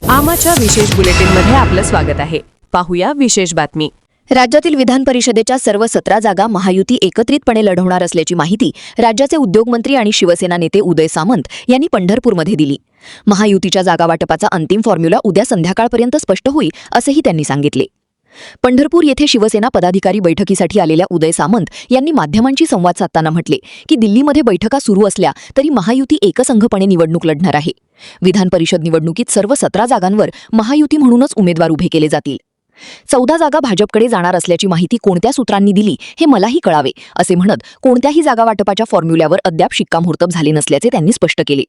आमाच्या विशेष बुलेटिनमध्ये आपलं स्वागत आहे. पाहूया विशेष बातमी. राज्यातील विधान परिषदेच्या सर्व 17 जागा महायुती एकत्रितपणे लढवणार असल्याची माहिती राज्याचे उद्योगमंत्री आणि शिवसेना नेते उदय सामंत यांनी पंढरपूरमध्ये दिली. महायुतीच्या जागा वाटपाचा अंतिम फॉर्म्युला उद्या संध्याकाळपर्यंत स्पष्ट होईल असंही त्यांनी सांगितले. पंढरपूर येथे शिवसेना पदाधिकारी बैठकीसाठी आलेल्या उदय सामंत यांनी माध्यमांशी संवाद साधताना म्हटले की दिल्लीमध्ये बैठका सुरू असल्या तरी महायुती एकसंघपणे निवडणूक लढणार आहे. विधान परिषद निवडणुकीत सर्व 17 जागांवर महायुती म्हणूनच उमेदवार उभे केले जातील. 14 जागा भाजपकडे जाणार असल्याची माहिती कोणत्या सूत्रांनी दिली हे मलाही कळावे असे म्हणत कोणत्याही जागा वाटपाच्या फॉर्म्युल्यावर अद्याप शिक्कामोर्तब झाले नसल्याचे त्यांनी स्पष्ट केले.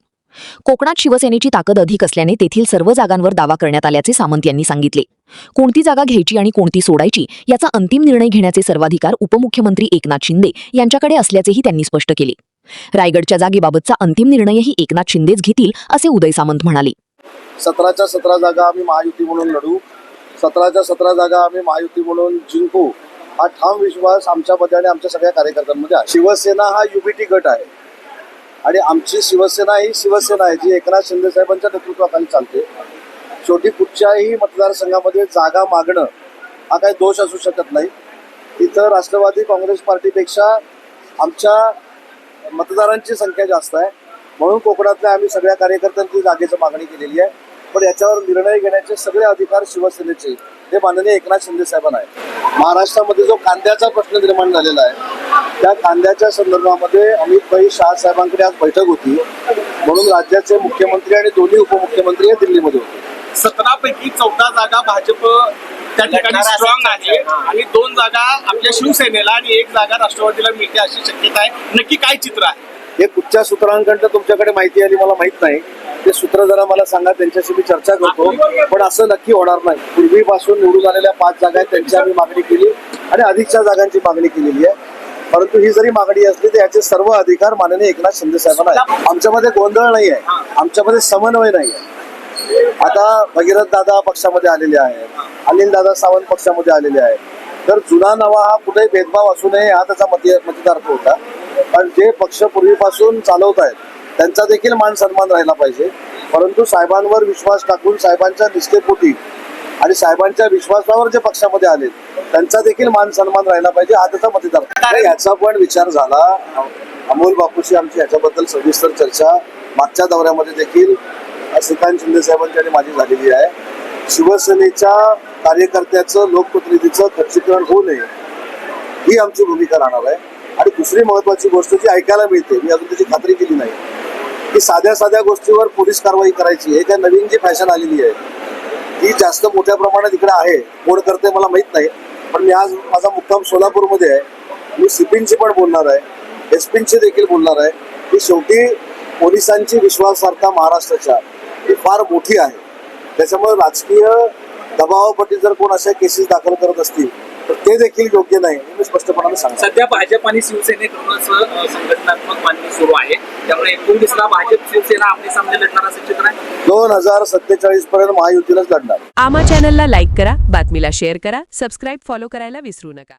कोकणात शिवसेनेची ताकद अधिक असल्याने तेथील सर्व जागांवर दावा करण्यात आल्याचे सामंत यांनी सांगितले. कोणती जागा घ्यायची आणि कोणती सोडायची याचा अंतिम निर्णय घेण्याचे सर्वाधिकार उपमुख्यमंत्री एकनाथ शिंदे यांच्याकडे असल्याचेही त्यांनी स्पष्ट केले. रायगडच्या जागेबाबतचा अंतिम निर्णयही एकनाथ शिंदेच घेतील असे उदय सामंत म्हणाले. 17च्या 17 जागा आम्ही महायुती म्हणून लढू, 17च्या 17 जागा आम्ही महायुती म्हणून जिंकू, हा ठाम विश्वास आमच्यामध्ये आणि आमच्या सगळ्या कार्यकर्त्यांमध्ये आहे. शिवसेना हा युबीटी गट आहे आणि आमची शिवसेना ही शिवसेना आहे जी एकनाथ शिंदे साहेबांच्या नेतृत्वाखाली चालते. शेवटी कुठच्याही मतदारसंघामध्ये जागा मागणं हा काही दोष असू शकत नाही. इथं राष्ट्रवादी काँग्रेस पार्टीपेक्षा आमच्या मतदारांची संख्या जास्त आहे म्हणून कोकणातल्या आम्ही सगळ्या कार्यकर्त्यांची जागेची मागणी केलेली आहे. पण याच्यावर निर्णय घेण्याचे सगळे अधिकार शिवसेनेचे हे माननीय एकनाथ शिंदे साहेबांना आहे. महाराष्ट्रामध्ये जो कांद्याचा प्रश्न निर्माण झालेला आहे त्या कांद्याच्या संदर्भामध्ये अमित भाई शाह साहेबांकडे आज बैठक होती म्हणून राज्याचे मुख्यमंत्री आणि दोन्ही उपमुख्यमंत्री हे दिल्लीमध्ये होते. 17 पैकी 14 जागा भाजप त्या ठिकाणी स्ट्रॉंग आहे आणि 2 जागा आपल्या शिवसेनेला आणि 1 जागा राष्ट्रवादीला मिळते अशी शक्यता आहे. नक्की काय चित्र आहे हे कुठच्या सूत्रांकडनं तुमच्याकडे माहिती आली मला माहित नाही. ते सूत्र जरा मला सांगा, त्यांच्याशी मी चर्चा करतो. पण असं नक्की होणार नाही. पूर्वीपासून निवडून आलेल्या 5 जागा आहेत त्यांची आम्ही मागणी केली आणि अधिकच्या जागांची मागणी केलेली आहे. परंतु ही जरी मागणी असली तर याचे सर्व अधिकार माननीय एकनाथ शिंदे साहेबांना आहे. आमच्यामध्ये गोंधळ नाही आहे, आमच्यामध्ये समन्वय नाही आहे. आता भगीरथ दादा पक्षामध्ये आलेले आहेत, अनिल दादा सावंत पक्षामध्ये आलेले आहेत. तर जुना नवा हा कुठेही भेदभाव असू नये हा त्याचा मतितार्थ होता. कारण जे पक्ष पूर्वीपासून चालवत आहेत त्यांचा देखील मान सन्मान राहिला पाहिजे. परंतु साहेबांवर विश्वास टाकून साहेबांच्या निष्ठेपोटी आणि साहेबांच्या विश्वासावर जे पक्षामध्ये आले त्यांचा देखील मान सन्मान राहिला पाहिजे हा त्याचा मतितार्थ. याचा पण विचार झाला. अमोल बापूशी आमची याच्याबद्दल सविस्तर चर्चा मागच्या दौऱ्यामध्ये देखील श्रीकांत शिंदे साहेबांची आणि माझी झालेली आहे. शिवसेनेच्या कार्यकर्त्याचं लोकप्रतिनिधीचं खच्चीकरण होऊ नये ही आमची भूमिका राहणार आहे. आणि दुसरी महत्वाची गोष्ट जी ऐकायला मिळते, मी अजून त्याची खात्री केली नाही, की साध्या साध्या गोष्टीवर पोलीस कारवाई करायची हे काय नवीन जी फॅशन आलेली आहे ती जास्त मोठ्या प्रमाणात इकडे आहे. कोण करते मला माहित नाही. पण मी आज माझा मुक्काम सोलापूरमध्ये आहे. मी सीपींची पण बोलणार आहे, एसपींची देखील बोलणार आहे. की शेवटी पोलिसांची विश्वासार्हता महाराष्ट्राच्या ही फार मोठी आहे. त्याच्यामुळे राजकीय दबावापोटी जर कोण अशा केसेस दाखल करत असतील तर ते देखील योग्य नाही मी स्पष्टपणाने सांगतो. सध्या भाजप आणि शिवसेनेकडूनच संघटनात्मक बांधणी सुरू आहे, त्यामुळे 19ला भाजप शिवसेना आमने सामने लढणार असं चित्र आहे. 2047 पर्यंत महायुतीलाच लढणार. आमा चॅनलला लाईक करा, बातमीला शेअर करा, सबस्क्राईब फॉलो करायला विसरू नका.